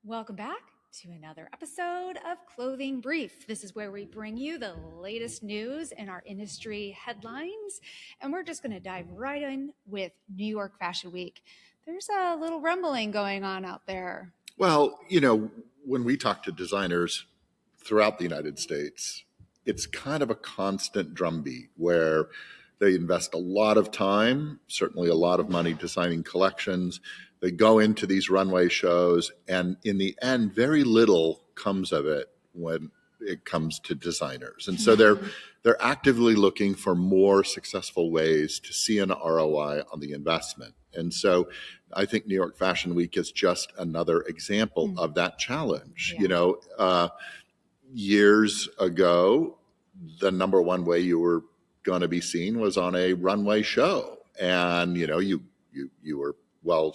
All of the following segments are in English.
Welcome back to another episode of Clothing Brief. This is where we bring you the latest news in our industry headlines, and we're just going to dive right in with New York Fashion Week. There's a little rumbling going on out there. Well, when we talk to designers throughout the United States, it's kind of a constant drumbeat where they invest a lot of time, certainly a lot of money designing collections. They go into these runway shows, and in the end, very little comes of it when it comes to designers. And so they're actively looking for more successful ways to see an ROI on the investment. And so I think New York Fashion Week is just another example of that challenge. Yeah. Years ago, the number one way you were going to be seen was on a runway show, and you were well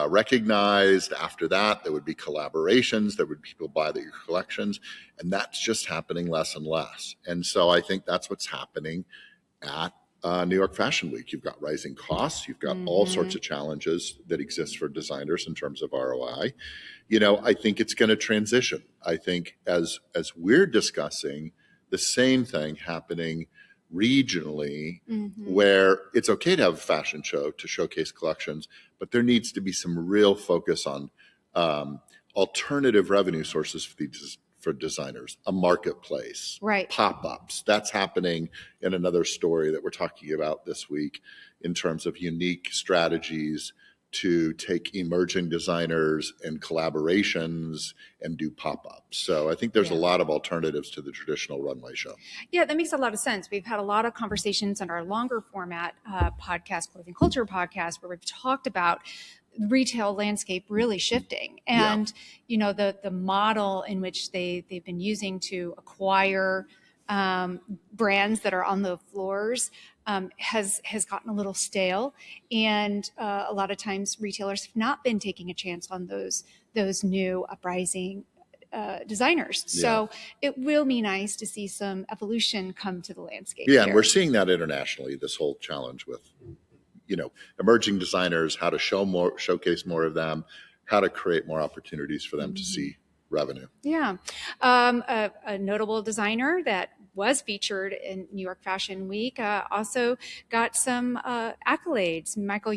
recognized. After that, there would be collaborations, there would be people buy your collections, and that's just happening less and less. And so I think that's what's happening at New York Fashion Week. You've got rising costs, you've got all sorts of challenges that exist for designers in terms of ROI. I think it's going to transition. I think as we're discussing, the same thing happening regionally, where it's okay to have a fashion show to showcase collections, but there needs to be some real focus on alternative revenue sources for designers, a marketplace, Right. pop-ups. That's happening in another story that we're talking about this week in terms of unique strategies to take emerging designers and collaborations and do pop-ups. So I think there's a lot of alternatives to the traditional runway show. Yeah, that makes a lot of sense. We've had a lot of conversations in our longer format podcast, Clothing Culture podcast, where we've talked about retail landscape really shifting, and the model in which they've been using to acquire brands that are on the floors has gotten a little stale, and a lot of times retailers have not been taking a chance on those new uprising designers. So it will be nice to see some evolution come to the landscape. Yeah, and we're seeing that internationally, this whole challenge with emerging designers, how to showcase more of them, how to create more opportunities for them to see revenue. Yeah. A notable designer that was featured in New York Fashion Week also got some accolades. Michael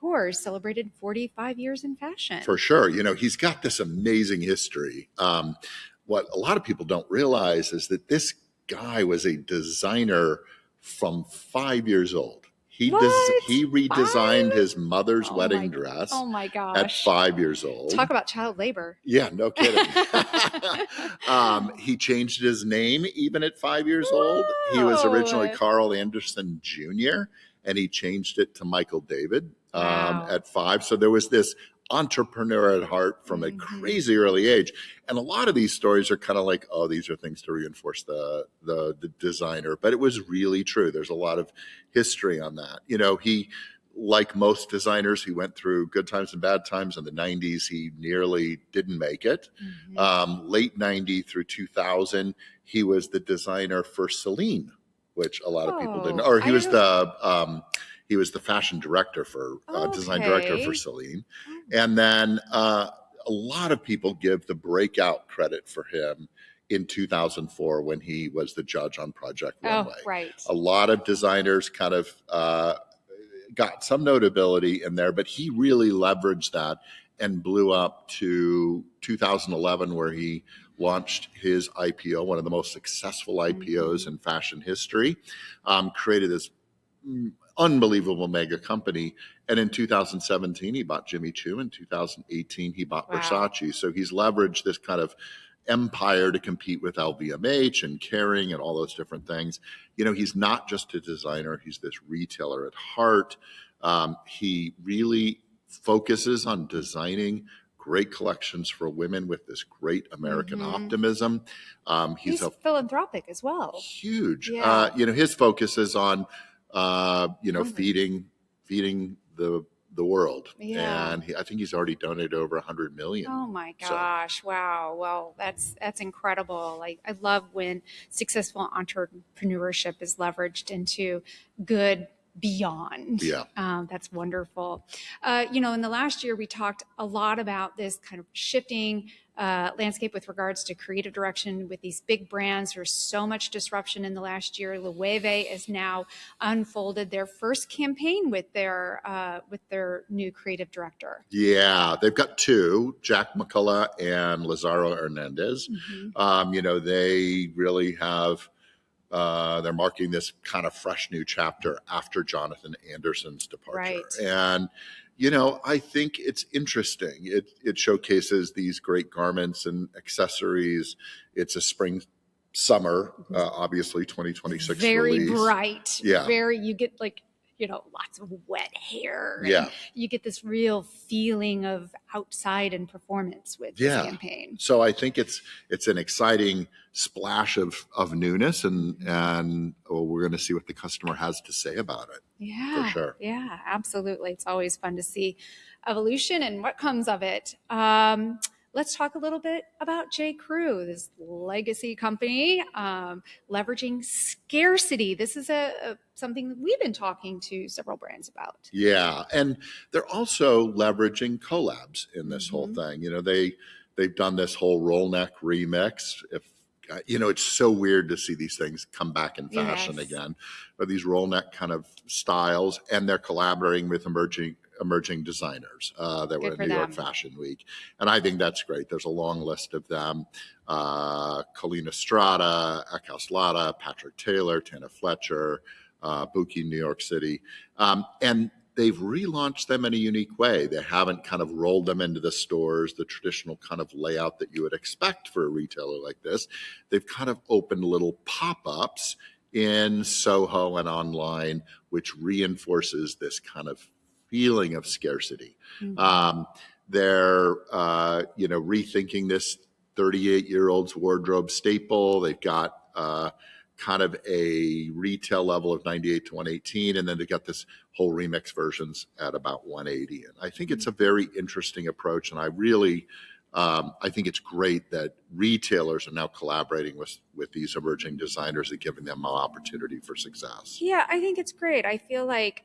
Kors celebrated 45 years in fashion. For sure. He's got this amazing history. What a lot of people don't realize is that this guy was a designer from 5 years old. He redesigned his mother's wedding dress at 5 years old. Talk about child labor. Yeah, no kidding. He changed his name even at 5 years old. He was originally Carl Anderson Jr., and he changed it to Michael David at 5. So there was this entrepreneur at heart from a crazy early age. And a lot of these stories are kind of like, oh, these are things to reinforce the designer. But it was really true. There's a lot of history on that. He, like most designers, he went through good times and bad times. In the 90s, he nearly didn't make it. Late 90 through 2000, he was the designer for Celine, which a lot of people didn't. Or he was the fashion director for design director for Celine. And then a lot of people give the breakout credit for him in 2004 when he was the judge on Project Runway. Right. A lot of designers kind of got some notability in there, but he really leveraged that and blew up to 2011, where he launched his IPO, one of the most successful IPOs in fashion history, created this unbelievable mega company. And in 2017, he bought Jimmy Choo. In 2018, he bought Versace. So he's leveraged this kind of empire to compete with LVMH and Kering and all those different things. He's not just a designer. He's this retailer at heart. He really focuses on designing great collections for women with this great American optimism. He's philanthropic as well. Huge. Yeah. His focus is on feeding the world. Yeah. And I think he's already donated over 100 million. Oh my gosh. So. Wow. Well, that's incredible. I love when successful entrepreneurship is leveraged into good beyond. Yeah. That's wonderful. In the last year, we talked a lot about this kind of shifting landscape with regards to creative direction with these big brands. There's so much disruption in the last year. Loewe has now unfolded their first campaign with their new creative director. Yeah, they've got two, Jack McCullough and Lazaro Hernandez. They really have. They're marking this kind of fresh new chapter after Jonathan Anderson's departure. Right. And, I think it's interesting. It showcases these great garments and accessories. It's a spring, summer, obviously 2026 very release. Bright. Yeah. You get lots of wet hair. Yeah. You get this real feeling of outside and performance with this campaign. So I think it's an exciting splash of newness, and we're going to see what the customer has to say about it. Yeah. For sure. Yeah, absolutely. It's always fun to see evolution and what comes of it. Let's talk a little bit about J.Crew, this legacy company, leveraging scarcity. This is something that we've been talking to several brands about. Yeah, and they're also leveraging collabs in this whole thing. They've done this whole roll neck remix. It's so weird to see these things come back in fashion again, but these roll neck kind of styles, and they're collaborating with emerging designers that were at New York Fashion Week. And I think that's great. There's a long list of them. Colleen Estrada, Ekhouse Latta, Patrick Taylor, Tana Fletcher, Buki, New York City. And they've relaunched them in a unique way. They haven't kind of rolled them into the stores, the traditional kind of layout that you would expect for a retailer like this. They've kind of opened little pop-ups in Soho and online, which reinforces this kind of feeling of scarcity. They're, rethinking this 38-year-old's wardrobe staple. They've got kind of a retail level of $98 to $118, and then they got this whole remix versions at about $180. And I think it's a very interesting approach, and I really, I think it's great that retailers are now collaborating with these emerging designers and giving them an opportunity for success. Yeah, I think it's great. I feel like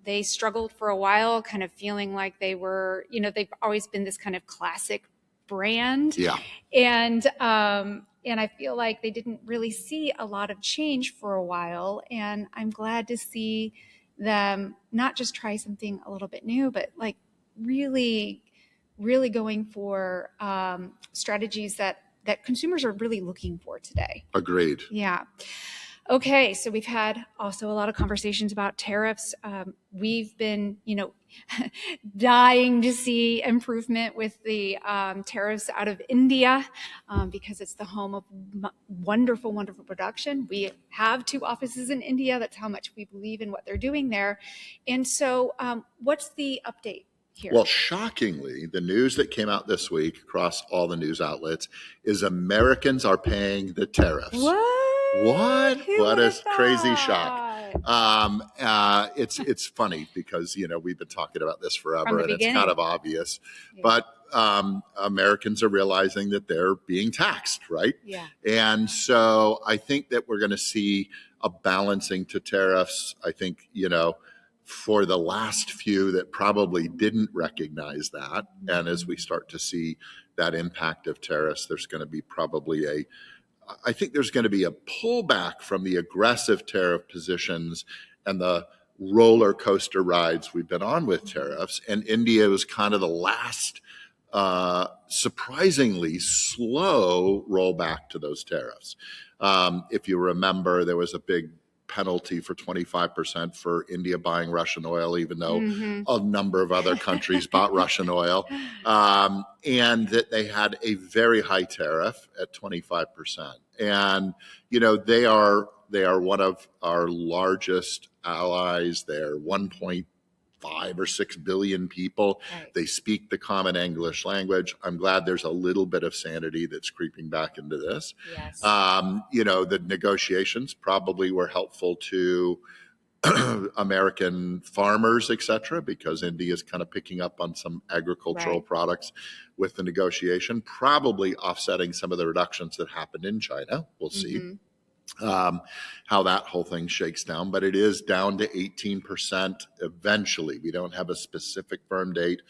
they struggled for a while, kind of feeling like they were, they've always been this kind of classic brand. Yeah. And I feel like they didn't really see a lot of change for a while. And I'm glad to see them not just try something a little bit new, but like really, really going for strategies that consumers are really looking for today. Agreed. Yeah. Okay, so we've had also a lot of conversations about tariffs. We've been, dying to see improvement with the tariffs out of India because it's the home of wonderful, wonderful production. We have 2 offices in India. That's how much we believe in what they're doing there. And so what's the update here? Well, shockingly, the news that came out this week across all the news outlets is Americans are paying the tariffs. What a crazy shock. It's funny because, we've been talking about this forever and it's kind of obvious, but Americans are realizing that they're being taxed, right? Yeah. And so I think that we're going to see a balancing to tariffs. I think, for the last few that probably didn't recognize that. And as we start to see that impact of tariffs, there's going to be probably I think there's going to be a pullback from the aggressive tariff positions and the roller coaster rides we've been on with tariffs. And India was kind of the last surprisingly slow rollback to those tariffs. If you remember, there was a big penalty for 25% for India buying Russian oil, even though a number of other countries bought Russian oil, and that they had a very high tariff at 25%. And they are one of our largest allies. They're 1.5 or 6 billion people. Right. They speak the common English language. I'm glad there's a little bit of sanity that's creeping back into this. Yes. The negotiations probably were helpful to American farmers, et cetera, because India is kind of picking up on some agricultural products with the negotiation, probably offsetting some of the reductions that happened in China. We'll see. how that whole thing shakes down, but it is down to 18% eventually. We don't have a specific firm date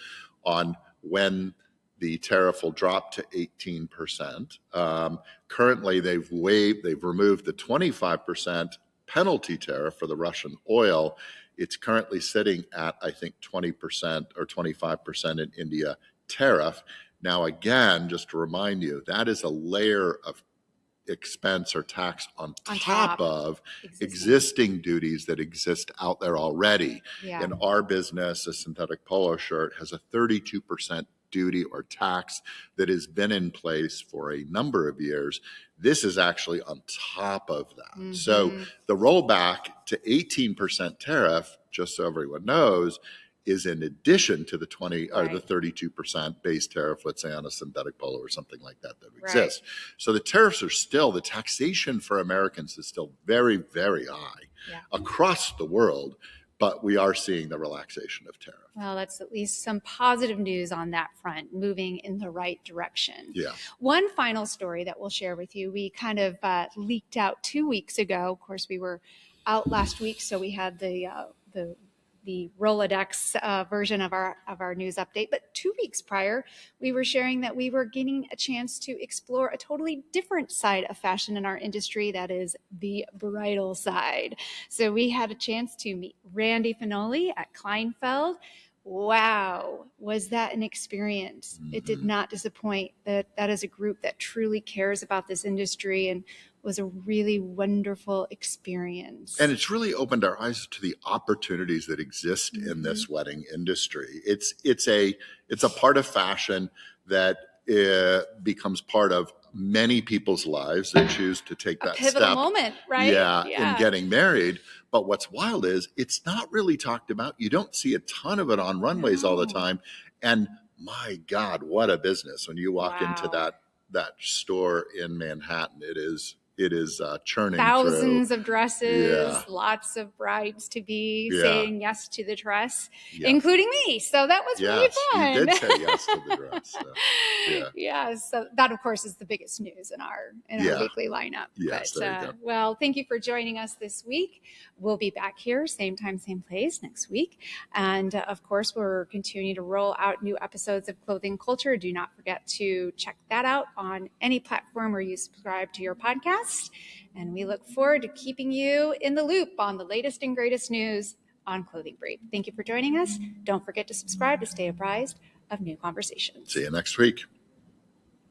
on when the tariff will drop to 18%. Currently, they've removed the 25% penalty tariff for the Russian oil. It's currently sitting at, I think, 20% or 25% in India tariff. Now, again, just to remind you, that is a layer of expense or tax on top of existing duties that exist out there already. Yeah. In our business, a synthetic polo shirt has a 32% duty or tax that has been in place for a number of years. This is actually on top of that. Mm-hmm. So the rollback to 18% tariff, just so everyone knows, is in addition to the 20 or the 32% base tariff, let's say on a synthetic polo or something like that exists. So the tariffs are still, the taxation for Americans is still very, very high across the world, but we are seeing the relaxation of tariff. Well, that's at least some positive news on that front, moving in the right direction. Yeah. One final story that we'll share with you, we kind of leaked out 2 weeks ago. Of course, we were out last week, so we had the Rolodex version of our news update. But 2 weeks prior, we were sharing that we were getting a chance to explore a totally different side of fashion in our industry, that is the bridal side. So we had a chance to meet Randy Finoli at Kleinfeld. Wow, was that an experience? Mm-hmm. It did not disappoint. That is a group that truly cares about this industry and was a really wonderful experience. And it's really opened our eyes to the opportunities that exist in this wedding industry. It's a part of fashion that becomes part of many people's lives that choose to take that pivotal step. Moment, right? In getting married. But what's wild is it's not really talked about. You don't see a ton of it on runways all the time. And my God, what a business. When you walk into that store in Manhattan, it is churning thousands of dresses, lots of brides to be saying yes to the dress, including me. So that was really fun. You did say yes to the dress. So, so that of course is the biggest news in our weekly lineup. Yes, but, there you go. Well, thank you for joining us this week. We'll be back here, same time, same place next week. And of course, we're continuing to roll out new episodes of Clothing Culture. Do not forget to check that out on any platform where you subscribe to your podcast. And we look forward to keeping you in the loop on the latest and greatest news on Clothing Brief. Thank you for joining us. Don't forget to subscribe to stay apprised of new conversations. See you next week.